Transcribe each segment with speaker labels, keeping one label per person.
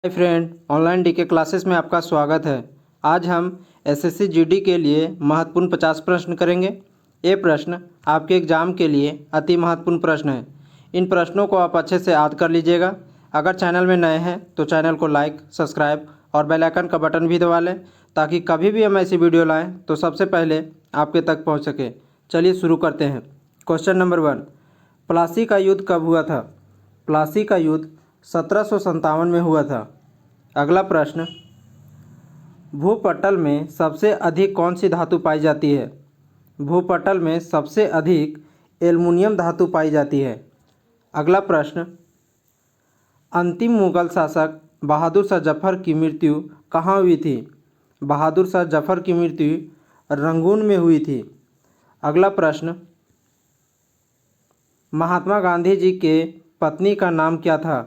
Speaker 1: हाय friend, online DK classes में आपका स्वागत है। आज हम एसएससी जीडी के लिए महत्वपूर्ण 50 प्रश्न करेंगे। ये प्रश्न आपके एग्ज़ाम के लिए अति महत्वपूर्ण प्रश्न है। इन प्रश्नों को आप अच्छे से याद कर लीजिएगा। अगर चैनल में नए हैं तो चैनल को लाइक, सब्सक्राइब और बेल आइकन का बटन भी दबा लें, ताकि कभी भी हम ऐसी वीडियो लाएँ तो सबसे पहले आपके तक पहुँच सके। चलिए शुरू करते हैं। क्वेश्चन नंबर 1, प्लासी का युद्ध कब हुआ था? प्लासी का युद्ध 1757 में हुआ था। अगला प्रश्न, भूपटल में सबसे अधिक कौन सी धातु पाई जाती है? भूपटल में सबसे अधिक एल्युमिनियम धातु पाई जाती है। अगला प्रश्न, अंतिम मुगल शासक बहादुर शाह जफर की मृत्यु कहाँ हुई थी? बहादुर शाह जफर की मृत्यु रंगून में हुई थी। अगला प्रश्न, महात्मा गांधी जी के पत्नी का नाम क्या था?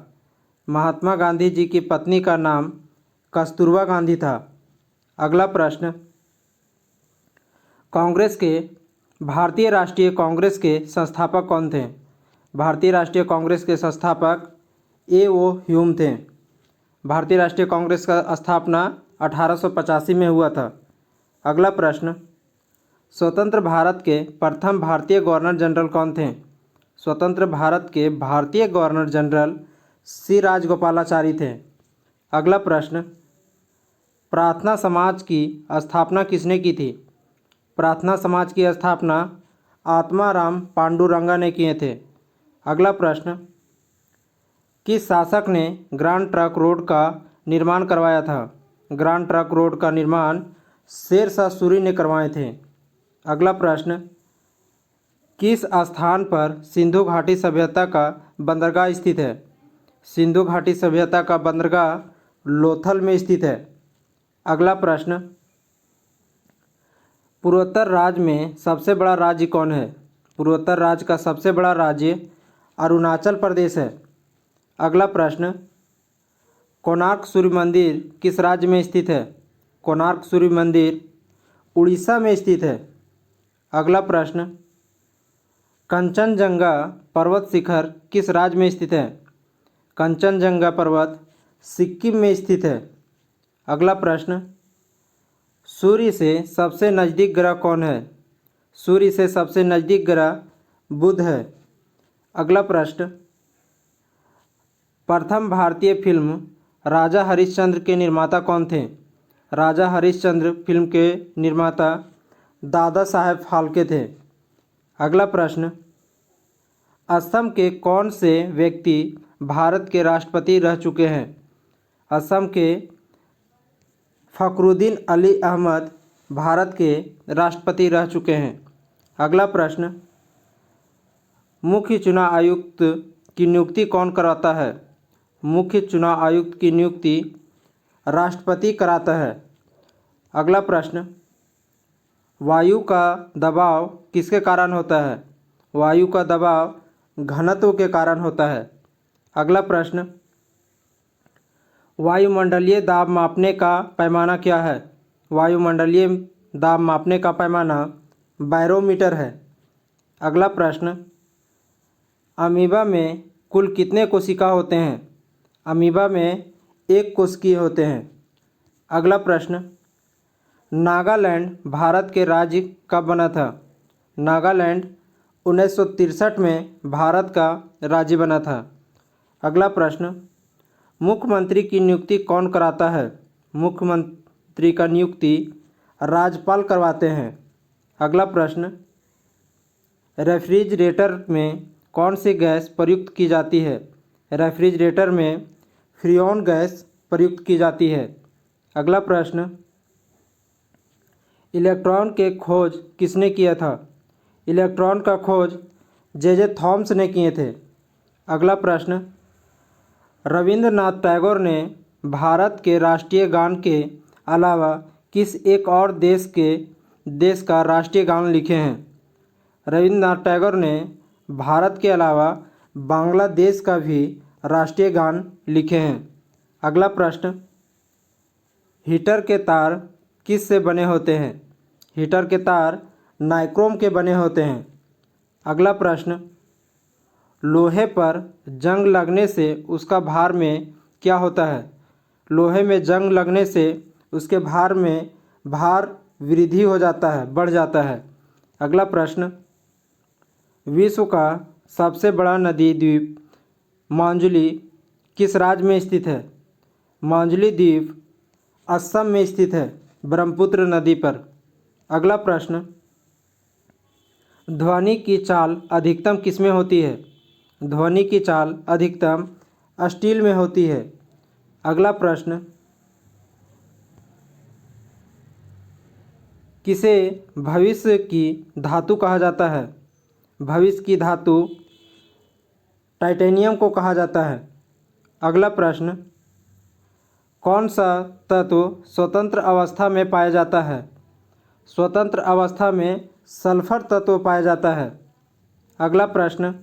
Speaker 1: महात्मा गांधी जी की पत्नी का नाम कस्तूरबा गांधी था। अगला प्रश्न, कांग्रेस के भारतीय राष्ट्रीय कांग्रेस के संस्थापक कौन थे? भारतीय राष्ट्रीय कांग्रेस के संस्थापक A.O. ह्यूम थे। भारतीय राष्ट्रीय कांग्रेस का स्थापना 1885 में हुआ था। अगला प्रश्न, स्वतंत्र भारत के प्रथम भारतीय गवर्नर जनरल कौन थे? स्वतंत्र भारत के भारतीय गवर्नर जनरल सी राजगोपालाचारी थे। अगला प्रश्न, प्रार्थना समाज की स्थापना किसने की थी? प्रार्थना समाज की स्थापना आत्माराम पांडुरंगा ने किए थे। अगला प्रश्न, किस शासक ने ग्रांड ट्रंक रोड का निर्माण करवाया था? ग्रांड ट्रंक रोड का निर्माण शेर शाह सूरी ने करवाए थे। अगला प्रश्न, किस स्थान पर सिंधु घाटी सभ्यता का बंदरगाह स्थित है? सिंधु घाटी सभ्यता का बंदरगाह लोथल में स्थित है। अगला प्रश्न, पूर्वोत्तर राज्य में सबसे बड़ा राज्य कौन है? पूर्वोत्तर राज्य का सबसे बड़ा राज्य अरुणाचल प्रदेश है। अगला प्रश्न, कोणार्क सूर्य मंदिर किस राज्य में स्थित है? कोणार्क सूर्य मंदिर उड़ीसा में स्थित है। अगला प्रश्न, कंचनजंगा पर्वत शिखर किस राज्य में स्थित है? कंचनजंगा पर्वत सिक्किम में स्थित है। अगला प्रश्न, सूर्य से सबसे नज़दीक ग्रह कौन है? सूर्य से सबसे नज़दीक ग्रह बुध है। अगला प्रश्न, प्रथम भारतीय फिल्म राजा हरिश्चंद्र के निर्माता कौन थे? राजा हरिश्चंद्र फिल्म के निर्माता दादा साहेब फाल्के थे। अगला प्रश्न, असम के कौन से व्यक्ति भारत के राष्ट्रपति रह चुके हैं? असम के फखरुद्दीन अली अहमद भारत के राष्ट्रपति रह चुके हैं। अगला प्रश्न, मुख्य चुनाव आयुक्त की नियुक्ति कौन कराता है? मुख्य चुनाव आयुक्त की नियुक्ति राष्ट्रपति कराता है। अगला प्रश्न, वायु का दबाव किसके कारण होता है? वायु का दबाव घनत्व के कारण होता है। अगला प्रश्न, वायुमंडलीय दाब मापने का पैमाना क्या है? वायुमंडलीय दाब मापने का पैमाना बैरोमीटर है। अगला प्रश्न, अमीबा में कुल कितने कोशिका होते हैं? अमीबा में एक कोशिकीय होते हैं। अगला प्रश्न, नागालैंड भारत के राज्य कब बना था? नागालैंड 1963 में भारत का राज्य बना था। अगला प्रश्न, मुख्यमंत्री की नियुक्ति कौन कराता है? मुख्यमंत्री का नियुक्ति राज्यपाल करवाते हैं। अगला प्रश्न, रेफ्रिजरेटर में कौन सी गैस प्रयुक्त की जाती है? रेफ्रिजरेटर में फ्रीऑन गैस प्रयुक्त की जाती है। अगला प्रश्न, इलेक्ट्रॉन के खोज किसने किया था? इलेक्ट्रॉन का खोज जे थॉमस ने किए थे। अगला प्रश्न, रविंद्रनाथ टैगोर ने भारत के राष्ट्रीय गान के अलावा किस एक और देश का राष्ट्रीय गान लिखे हैं? रविंद्रनाथ टैगोर ने भारत के अलावा बांग्लादेश का भी राष्ट्रीय गान लिखे हैं। अगला प्रश्न, हीटर के तार किस से बने होते हैं? हीटर के तार नाइक्रोम के बने होते हैं। अगला प्रश्न, लोहे पर जंग लगने से उसका भार में क्या होता है? लोहे में जंग लगने से उसके भार में वृद्धि हो जाता है, बढ़ जाता है। अगला प्रश्न, विश्व का सबसे बड़ा नदी द्वीप माजुली किस राज्य में स्थित है? माजुली द्वीप असम में स्थित है, ब्रह्मपुत्र नदी पर। अगला प्रश्न, ध्वनि की चाल अधिकतम किसमें होती है? ध्वनि की चाल अधिकतम स्टील में होती है। अगला प्रश्न, किसे भविष्य की धातु कहा जाता है? भविष्य की धातु टाइटेनियम को कहा जाता है। अगला प्रश्न, कौन सा तत्व स्वतंत्र अवस्था में पाया जाता है? स्वतंत्र अवस्था में सल्फर तत्व पाया जाता है। अगला प्रश्न,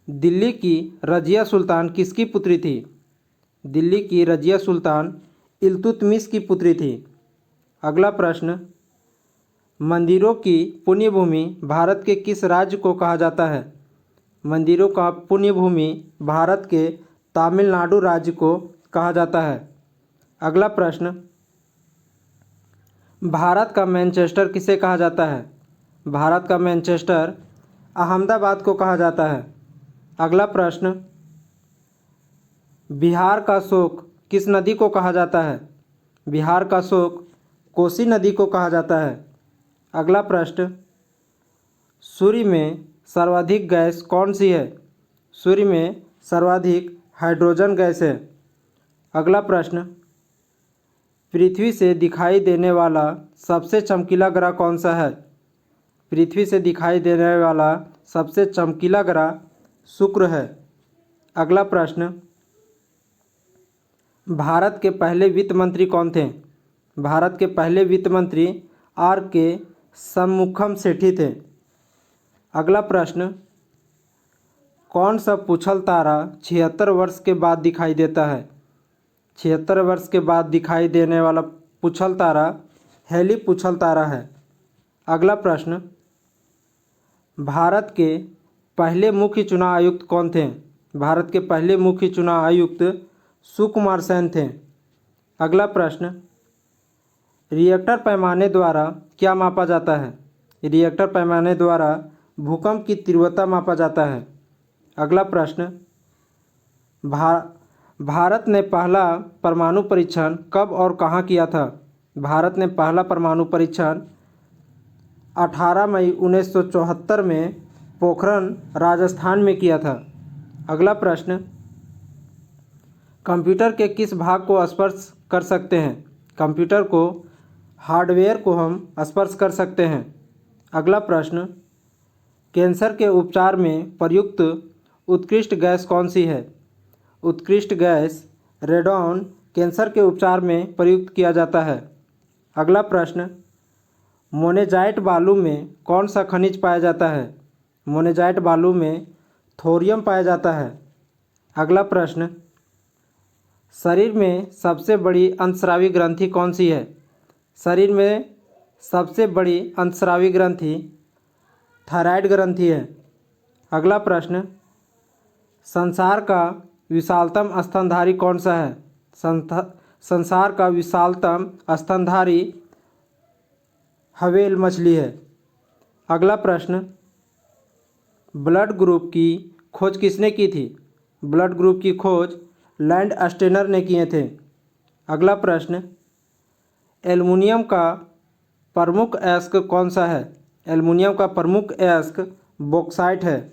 Speaker 1: दिल्ली की रजिया सुल्तान किसकी पुत्री थी? दिल्ली की रजिया सुल्तान इल्तुतमिश की पुत्री थी। अगला प्रश्न, मंदिरों की पुण्य भूमि भारत के किस राज्य को कहा जाता है? मंदिरों का पुण्य भूमि भारत के तमिलनाडु राज्य को कहा जाता है। अगला प्रश्न, भारत का मैनचेस्टर किसे कहा जाता है? भारत का मैनचेस्टर अहमदाबाद को कहा जाता है। अगला प्रश्न, बिहार का शोक किस नदी को कहा जाता है? बिहार का शोक कोसी नदी को कहा जाता है। अगला प्रश्न, सूर्य में सर्वाधिक गैस कौन सी है? सूर्य में सर्वाधिक हाइड्रोजन गैस है। अगला प्रश्न, पृथ्वी से दिखाई देने वाला सबसे चमकीला ग्रह कौन सा है? पृथ्वी से दिखाई देने वाला सबसे चमकीला ग्रह शुक्र है। अगला प्रश्न, भारत के पहले वित्त मंत्री कौन थे? भारत के पहले वित्त मंत्री R.K. शनमुगम सेठी थे। अगला प्रश्न, कौन सा पुछल तारा 76 वर्ष के बाद दिखाई देता है? 76 वर्ष के बाद दिखाई देने वाला पुछल तारा हेली पुछल तारा है। अगला प्रश्न, भारत के पहले मुख्य चुनाव आयुक्त कौन थे? भारत के पहले मुख्य चुनाव आयुक्त सुकुमार सेन थे। अगला प्रश्न, रिएक्टर पैमाने द्वारा क्या मापा जाता है? रिएक्टर पैमाने द्वारा भूकंप की तीव्रता मापा जाता है। अगला प्रश्न, भारत ने पहला परमाणु परीक्षण कब और कहाँ किया था? भारत ने पहला परमाणु परीक्षण 18 मई 1974 में पोखरण राजस्थान में किया था। अगला प्रश्न, कंप्यूटर के किस भाग को स्पर्श कर सकते हैं? कंप्यूटर को हार्डवेयर को हम स्पर्श कर सकते हैं। अगला प्रश्न, कैंसर के उपचार में प्रयुक्त उत्कृष्ट गैस कौन सी है? उत्कृष्ट गैस रेडॉन कैंसर के उपचार में प्रयुक्त किया जाता है। अगला प्रश्न, मोनेजाइट बालू में कौन सा खनिज पाया जाता है? मोनेजाइट बालू में थोरियम पाया जाता है। अगला प्रश्न, शरीर में सबसे बड़ी अंतस्रावी ग्रंथि कौन सी है? शरीर में सबसे बड़ी अंतस्रावी ग्रंथि थायराइड ग्रंथि है। अगला प्रश्न, संसार का विशालतम स्तनधारी कौन सा है? संसार का विशालतम स्तनधारी व्हेल मछली है। अगला प्रश्न, ब्लड ग्रुप की खोज किसने की थी? ब्लड ग्रुप की खोज लैंड स्टेनर ने किए थे। अगला प्रश्न, एल्युमिनियम का प्रमुख अयस्क कौन सा है? एल्युमिनियम का प्रमुख अयस्क बॉक्साइट है।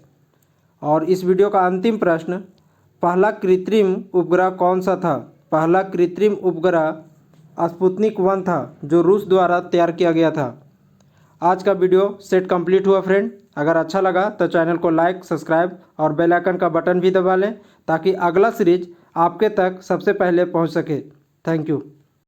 Speaker 1: और इस वीडियो का अंतिम प्रश्न, पहला कृत्रिम उपग्रह कौन सा था? पहला कृत्रिम उपग्रह स्पुतनिक 1 था, जो रूस द्वारा तैयार किया गया था। आज का वीडियो सेट कंप्लीट हुआ फ्रेंड। अगर अच्छा लगा तो चैनल को लाइक, सब्सक्राइब और बेल आइकन का बटन भी दबा लें, ताकि अगला सीरीज आपके तक सबसे पहले पहुंच सके। Thank you.